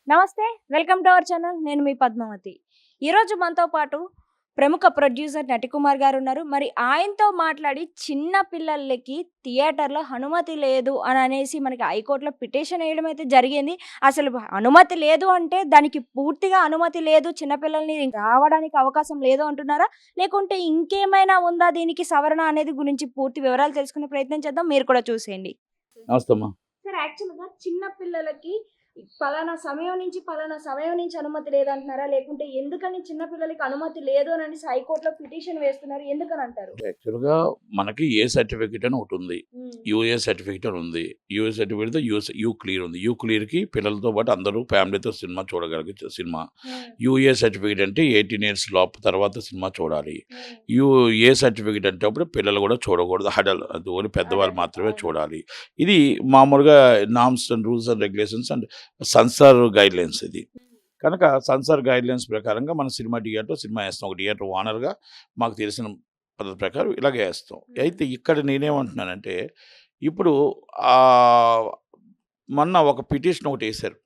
నమస్తే. Welcome to our channel. నేను మీ పద్మావతి. ఈరోజు మనతో పాటు ప్రముఖ ప్రొడ్యూసర్ నటికుమార్ గారున్నారు. మరి ఆయనతో మాట్లాడి చిన్న పిల్లలకి థియేటర్‌లో అనుమతి లేదు అననేసి మనకి హైకోర్ట్‌లో పిటిషన్ ఎయడం అయితే జరిగింది. అసలు అనుమతి లేదు అంటే దానికి పూర్తిగా అనుమతి లేదు, చిన్న పిల్లల్ని రావడానికి అవకాశం లేదు అంటున్నారా? లేకుంటే ఇంకేమైనా ఉందా దీనికి సవరణ అనేది గురించి పూర్తి వివరాలు తెలుసుకునే ప్రయత్నం చేద్దాం. మీరు కూడా చూసేయండి. నమస్తే అమ్మా. సార్ యాక్చువల్‌గా చిన్న పిల్లలకి పలానా సమయం నుంచి అనుమతి లేదంటున్నారా? లేకుంటే ఎందుకని చిన్న పిల్లలకి అనుమతి లేదు అననేసి హైకోర్ట్‌లో పిటిషన్ వేస్తున్నారు. ఎందుకనంటారు? యాక్చువల్‌గా మనకి ఏ సర్టిఫికేట్ అని ఒకటుంది. యూఏ సర్టిఫికేట్ అని ఉంది. యూఏ సర్టిఫికేట్‌తో యూ క్లియర్ ఉంది. యూ క్లియర్‌కి పిల్లలతో పాటు అందరూ ఫ్యామిలీతో సినిమా చూడగలిగే సినిమా. యూఏ సర్టిఫికేట్ అంటే 18 ఇయర్స్ లోపు తర్వాత సినిమా చూడాలి. యూఏ సర్టిఫికేట్ అంటే అప్పుడు పిల్లలు కూడా చూడకూడదు. అది ఓన్లీ పెద్దవాళ్ళు మాత్రమే చూడాలి. ఇది మామూలుగా norms and rules and regulations and censor guidelines ఇది. కనుక సెన్సార్ గైడ్లైన్స్ ప్రకారంగా మనం సినిమా వేస్తాం. ఒక థియేటర్ ఓనర్‌గా మాకు తెలిసిన పద్ధతి ప్రకారం ఇలాగే వేస్తాం. అయితే ఇక్కడ నేనేమంటున్నానంటే, ఇప్పుడు మొన్న ఒక పిటిషన్ ఒకటేశారు.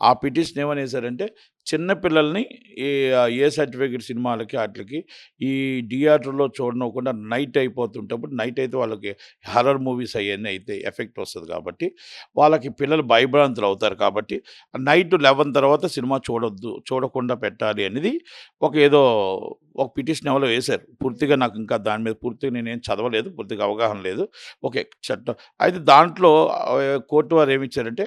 ఆ పిటిషన్ ఏమనేసారంటే, చిన్న పిల్లల్ని ఏ సర్టిఫికేట్ సినిమాలకి ఆటిలకి ఈ థియేటర్‌లో చూడనివ్వకుండా నైట్ అయిపోతుంటప్పుడు, నైట్ అయితే వాళ్ళకి హారర్ మూవీస్ అయన్నీ అయితే ఎఫెక్ట్ వస్తది కాబట్టి, వాళ్ళకి పిల్లలు భయభ్రాంతులు అవుతారు కాబట్టి, నైట్ 11 తర్వాత సినిమా చూడకుండా పెట్టాలి అనేది ఒక పిటిషన్ ఎవరో వేశారు. పూర్తిగా నాకు ఇంకా దాని మీద పూర్తిగా నేనేం చదవలేదు. పూర్తిగా అవగాహన లేదు. ఓకే. చట్టం అయితే దాంట్లో కోర్టు వారు ఏమిచ్చారంటే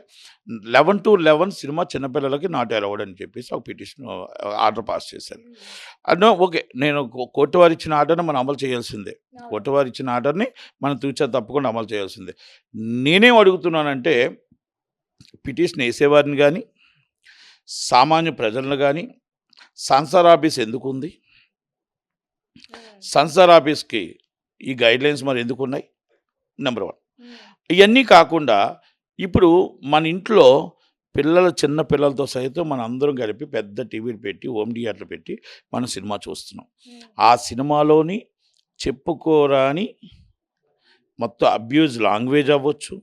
11-11 సినిమా చిన్నపిల్లలకి నాట్ అలౌడ్ అని చెప్పేసి ఒక పిటిషన్ ఆర్డర్ పాస్ చేశారు. ఓకే. నేను కోర్టు వారు ఇచ్చిన ఆర్డర్‌ని మనం అమలు చేయాల్సిందే. కోర్టు వారు ఇచ్చిన ఆర్డర్‌ని మనం తూచా తప్పకుండా అమలు చేయాల్సిందే. నేనేం అడుగుతున్నానంటే, పిటిషన్ వేసేవారిని గానీ, సామాన్య ప్రజలను గానీ, సెన్సార్ ఆఫీస్ ఎందుకుంది? సెన్సార్ ఆఫీస్‌కి ఈ గైడ్లైన్స్ మరి ఎందుకున్నాయి? నెంబర్ 1. ఇవన్నీ కాకుండా ఇప్పుడు మన ఇంట్లో చిన్న పిల్లలతో సైతం మన అందరం కలిపి పెద్ద టీవీలు పెట్టి, హోమ్ థియేటర్లు పెట్టి మనం సినిమా చూస్తున్నాం. ఆ సినిమాలోని చెప్పుకోరాని మొత్తం అబ్యూజ్ లాంగ్వేజ్ అవ్వచ్చు,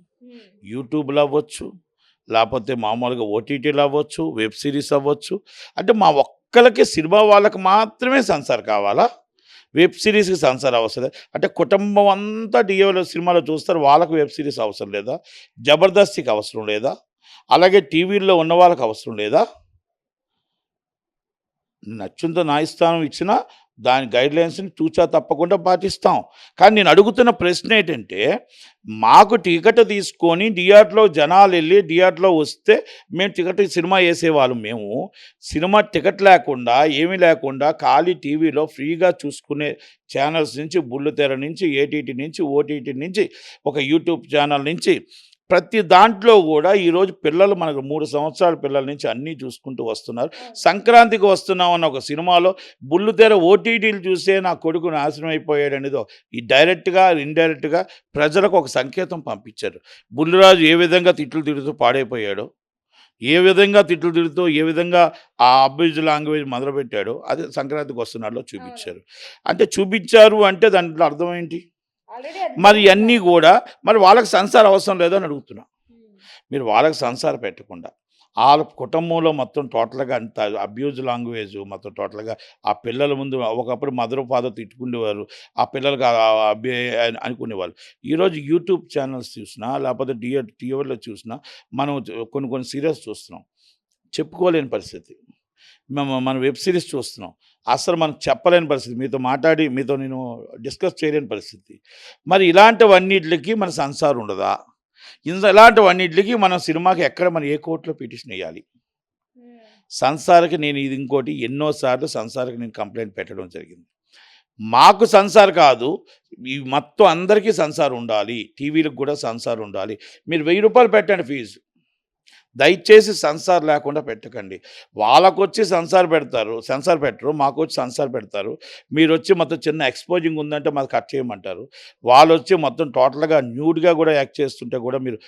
యూట్యూబ్‌లో అవ్వచ్చు, లేకపోతే మామూలుగా ఓటీటీలు అవ్వచ్చు, వెబ్ సిరీస్ అవ్వచ్చు. అంటే మా ఒక్కళ్ళకి సినిమా వాళ్ళకి మాత్రమే సెన్సార్ కావాలా? వెబ్ సిరీస్‌కి సెన్సార్ అవసరం లేదు. అంటే కుటుంబం అంతా సినిమాలో చూస్తారు. వాళ్ళకి వెబ్ సిరీస్ అవసరం లేదా? జబర్దస్త్‌కి అవసరం లేదా? అలాగే టీవీల్లో ఉన్న వాళ్ళకి అవసరం లేదా? నచ్చిందో న్యాయస్థానం ఇచ్చినా దాని గైడ్లైన్స్‌ని తూచా తప్పకుండా పాటిస్తాం. కానీ నేను అడుగుతున్న ప్రశ్న ఏంటంటే, మాకు టికెట్ తీసుకొని థియేటర్‌లో వస్తే మేము సినిమా వేసేవాళ్ళం మేము. సినిమా టికెట్ లేకుండా, ఏమీ లేకుండా ఖాళీ టీవీలో ఫ్రీగా చూసుకునే ఛానల్స్ నుంచి, బుల్లితెర నుంచి, ఏటీటీ నుంచి, ఓటీటీ నుంచి, ఒక యూట్యూబ్ ఛానల్ నుంచి ప్రతి దాంట్లో కూడా ఈరోజు పిల్లలు మనకు 3 సంవత్సరాల పిల్లల నుంచి అన్నీ చూసుకుంటూ వస్తున్నారు. సంక్రాంతికి వస్తున్నామన్న ఒక సినిమాలో బుల్లితెర ఓటీటీలు చూసే నా కొడుకు నాశనం అయిపోయాడనేదో ఈ డైరెక్ట్‌గా, ఇండైరెక్ట్‌గా ప్రజలకు ఒక సంకేతం పంపించారు. బుల్లిరాజు ఏ విధంగా తిట్లు తిడుతూ పాడైపోయాడో, ఏ విధంగా ఆ అబ్యూజ్ లాంగ్వేజ్ మొదలుపెట్టాడో అది సంక్రాంతికి వస్తున్నాడులో చూపించారు. అంటే చూపించారు అంటే దాంట్లో అర్థం ఏంటి? మరి ఇయన్నీ గూడా మరి వాళ్ళకి సెన్సార్ అవసరం లేదని అడుగుతున్నా. మీరు వాళ్ళకి సెన్సార్ పెట్టకుండా, ఆళ్ళ కుటుంబంలో మొత్తం టోటల్‌గా అంత అబ్యూజ్ లాంగ్వేజ్ మొత్తం టోటల్‌గా ఆ పిల్లల ముందు ఒకప్పుడు మదర్, ఫాదర్ తిట్టుకునేవారు. ఆ పిల్లలకి అని అనుకునేవాళ్ళు. ఈరోజు యూట్యూబ్ ఛానల్స్ చూసినా, లేకపోతే టీవీలో చూసినా మనం కొన్ని సీరియల్స్ చూస్తున్నాం. చెప్పుకోలేని పరిస్థితి. మనం వెబ్ సిరీస్ చూస్తున్నాం. అసలు మనం చెప్పలేని పరిస్థితి. మీతో నేను డిస్కస్ చేయలేని పరిస్థితి. మరి ఇలాంటివన్నిట్లికి మన సెన్సార్ ఉండదా? ఇలాంటివన్నిట్లికి మనం సినిమాకి మనం ఏ కోర్ట్‌లో పిటిషన్ ఎయ్యాలి? సెన్సార్‌కి నేను ఇది ఇంకోటి ఎన్నో సార్లు సెన్సార్‌కి నేను కంప్లెయింట్ పెట్టడం జరిగింది. మాకు సెన్సార్ కాదు, ఈ మొత్తం అందరికీ సెన్సార్ ఉండాలి. టీవీలకు కూడా సెన్సార్ ఉండాలి. మీరు రూ. 1000 పెట్టండి ఫీజు. దయచేసి సెన్సార్ లేకుండా పెట్టకండి. వాళ్ళకొచ్చి సెన్సార్ పెట్టరు. మాకొచ్చి సెన్సార్ పెడతారు. మీరొచ్చి మొత్తం చిన్న ఎక్స్‌పోజింగ్ ఉందంటే మాది కట్ చేయమంటారు. వాళ్ళొచ్చి మొత్తం టోటల్‌గా న్యూడ్‌గా కూడా యాక్ట్ చేస్తుంటే కూడా మీరు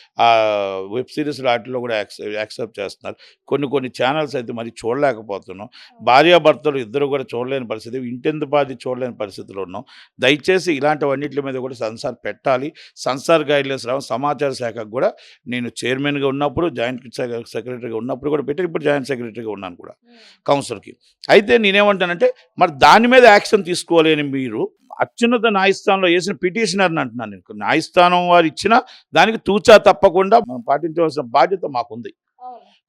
వెబ్ సీరీస్‌లో ఆటిల్లో కూడా యాక్సెప్ట్ చేస్తున్నారు. కొన్ని ఛానల్స్ అయితే మరి చూడలేకపోతున్నాం. భార్యాభర్తలు ఇద్దరు కూడా చూడలేని పరిస్థితి, ఇంటెందుపాది చూడలేని పరిస్థితిలో ఉన్నాం. దయచేసి ఇలాంటివన్నిట్ల మీద కూడా సెన్సార్ పెట్టాలి. సెన్సార్ గైడ్లైన్స్ సమాచార శాఖకు కూడా నేను చైర్మన్‌గా ఉన్నప్పుడు జాయింట్ సెక్రటరీగా ఉన్నప్పుడు కూడా పెట్టారు, ఇప్పుడు జాయింట్ సెక్రటరీగా ఉన్నాను కూడా కౌన్సిల్కి. అయితే నేనేమంటానంటే మరి దాని మీద యాక్షన్ తీసుకోలేని మీరు అత్యున్నత న్యాయస్థానంలో వేసిన పిటిషనర్ని అంటున్నాను నేను. న్యాయస్థానం వారు ఇచ్చిన దానికి తూచా తప్పకుండా మనం పాటించవలసిన బాధ్యత మాకుంది,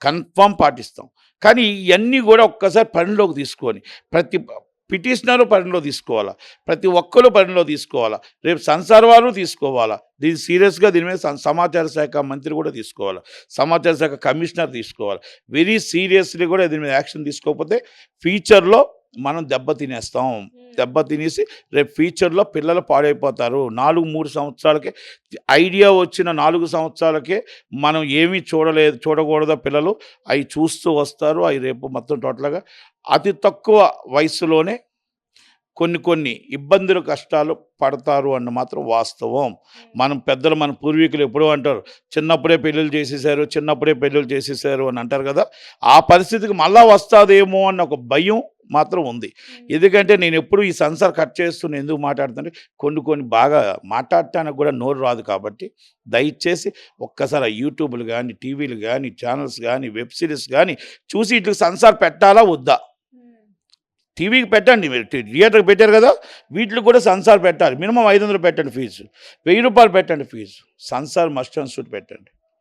కన్ఫామ్ పాటిస్తాం. కానీ ఇవన్నీ కూడా ఒక్కసారి పరిణిలోకి తీసుకొని ప్రతి పిటిషనరు పరిణిలో తీసుకోవాలా, ప్రతి ఒక్కరు పరిణిలో తీసుకోవాలా, రేపు సంసార వారు తీసుకోవాలా. దీన్ని సీరియస్గా దీని మీద సమాచార శాఖ మంత్రి కూడా తీసుకోవాలి, సమాచార శాఖ కమిషనర్ తీసుకోవాలి. వెరీ సీరియస్లీ కూడా దీని మీద యాక్షన్ తీసుకోకపోతే ఫ్యూచర్లో మనం దెబ్బతినేసి రేపు ఫ్యూచర్లో పిల్లలు పాడైపోతారు. 4-3 సంవత్సరాలకే ఐడియా వచ్చిన 4 సంవత్సరాలకే మనం ఏమీ చూడకూడదో పిల్లలు అవి చూస్తూ వస్తారు. అవి రేపు మొత్తం టోటల్గా అతి తక్కువ వయసులోనే కొన్ని ఇబ్బందులు కష్టాలు పడతారు అన్న మాత్రం వాస్తవం. మన పూర్వీకులు ఎప్పుడూ అంటారు, చిన్నప్పుడే పెళ్ళిళ్ళు చేసేసారు అని అంటారు కదా. ఆ పరిస్థితికి మళ్ళా వస్తుందేమో అన్న ఒక భయం మాత్రం ఉంది. ఎందుకంటే నేను ఎప్పుడు ఈ సంసార్ కట్ చేస్తూ ఎందుకు మాట్లాడుతుంటే కొన్ని బాగా మాట్లాడటానికి కూడా నోరు రాదు. కాబట్టి దయచేసి ఒక్కసారి యూట్యూబ్లు కానీ, టీవీలు కానీ, ఛానల్స్ కానీ, వెబ్ సిరీస్ కానీ చూసి ఇట్లా సంసార్ పెట్టాలా వద్దా, టీవీకి పెట్టండి, మీరు థియేటర్కి పెట్టారు కదా, వీటికి కూడా సంసార్ పెట్టాలి. మినిమం 500 పెట్టండి ఫీజు, 1000 రూపాయలు పెట్టండి fee, Samsar must and should పెట్టండి.